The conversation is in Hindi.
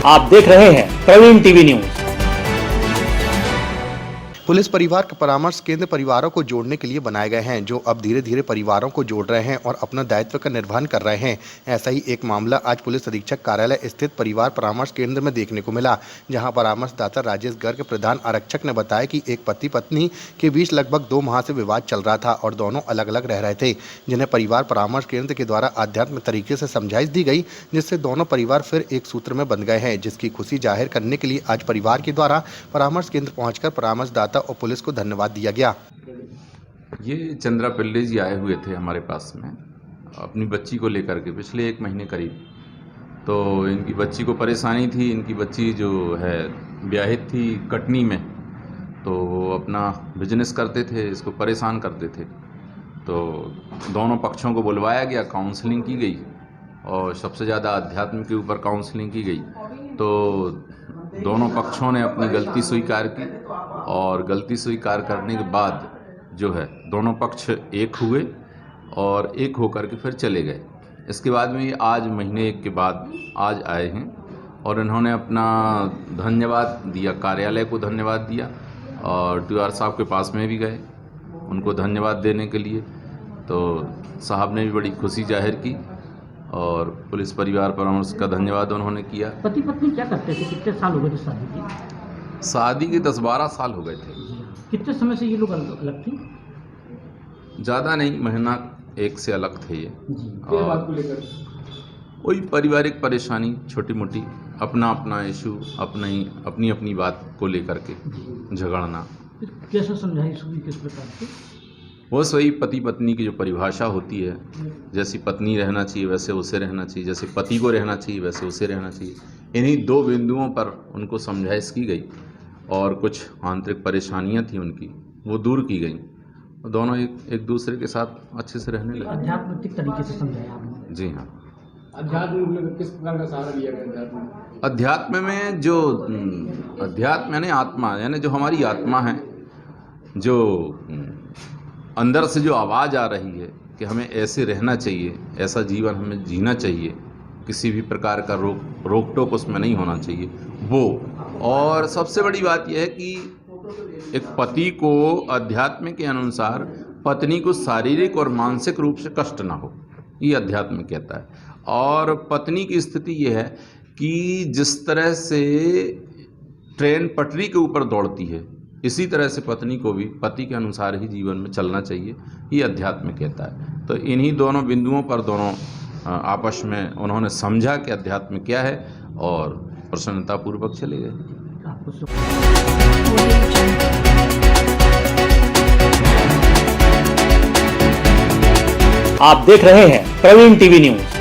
आप देख रहे हैं प्रवीण टीवी न्यूज। पुलिस परिवार का परामर्श केंद्र परिवारों को जोड़ने के लिए बनाए गए हैं, जो अब धीरे धीरे परिवारों को जोड़ रहे हैं और अपना दायित्व का निर्वहन कर रहे हैं। ऐसा ही एक मामला आज पुलिस अधीक्षक कार्यालय स्थित परिवार परामर्श केंद्र में देखने को मिला, जहां परामर्शदाता राजेश गर्ग के प्रधान आरक्षक ने बताया कि एक पति पत्नी के बीच लगभग 2 माह से विवाद चल रहा था और दोनों अलग अलग रह रहे थे, जिन्हें परिवार परामर्श केंद्र के द्वारा आध्यात्मिक तरीके से समझाइश दी गई, जिससे दोनों परिवार फिर एक सूत्र में बंध गए हैं। जिसकी खुशी जाहिर करने के लिए आज परिवार के द्वारा परामर्श केंद्र पहुंचकर परामर्शदाता और पुलिस को धन्यवाद दिया गया। ये चंद्रा पिल्ले जी आए हुए थे हमारे पास में अपनी बच्ची को लेकर के पिछले 1 महीने करीब। तो इनकी बच्ची को परेशानी थी, इनकी बच्ची जो है ब्याहित थी कटनी में, तो वो अपना बिजनेस करते थे, इसको परेशान करते थे। तो दोनों पक्षों को बुलवाया गया, काउंसलिंग की गई और सबसे ज़्यादा अध्यात्म के ऊपर काउंसलिंग की गई। तो दोनों पक्षों ने अपनी गलती स्वीकार की और गलती स्वीकार करने के बाद जो है दोनों पक्ष एक हुए और एक होकर के फिर चले गए। इसके बाद में ये आज महीने 1 के बाद आज आए हैं और इन्होंने अपना धन्यवाद दिया, कार्यालय को धन्यवाद दिया और टीआर साहब के पास में भी गए उनको धन्यवाद देने के लिए। तो साहब ने भी बड़ी खुशी जाहिर की और पुलिस परिवार परामर्श का धन्यवाद उन्होंने किया। पति पत्नी क्या करते थे? कितने साल हो गए थे शादी की? शादी के 10-12 साल हो गए थे। कितने समय से ये लोग अलग थी? ज़्यादा नहीं, महीना 1 से अलग थे ये। और वही पारिवारिक परेशानी छोटी मोटी, अपना अपना इशू, अपनी अपनी बात को लेकर के झगड़ना। कैसे समझाइश हुई, किस प्रकार से? वो सही पति पत्नी की जो परिभाषा होती है, जैसी पत्नी रहना चाहिए वैसे उसे रहना चाहिए, जैसे पति को रहना चाहिए वैसे उसे रहना चाहिए। इन्हीं 2 बिंदुओं पर उनको समझाइश की गई और कुछ आंतरिक परेशानियां थी उनकी, वो दूर की गई। दोनों एक दूसरे के साथ अच्छे से रहने लगे। आध्यात्मिक तरीके से समझाया आपने? जी हाँ। अध्यात्म में किस प्रकार का सहारा लिया गया? अध्यात्म में जो अध्यात्म यानी आत्मा, यानी जो हमारी आत्मा है, जो अंदर से जो आवाज़ आ रही है कि हमें ऐसे रहना चाहिए, ऐसा जीवन हमें जीना चाहिए, किसी भी प्रकार का रोक टोक उसमें नहीं होना चाहिए वो। और सबसे बड़ी बात यह है कि एक पति को अध्यात्म के अनुसार पत्नी को शारीरिक और मानसिक रूप से कष्ट ना हो, ये अध्यात्म कहता है। और पत्नी की स्थिति ये है कि जिस तरह से ट्रेन पटरी के ऊपर दौड़ती है, इसी तरह से पत्नी को भी पति के अनुसार ही जीवन में चलना चाहिए, ये अध्यात्म कहता है। तो इन्हीं दोनों बिंदुओं पर दोनों आपस में उन्होंने समझा कि अध्यात्म क्या है और प्रसन्नतापूर्वक चले गए। आप देख रहे हैं प्रवीण टीवी न्यूज।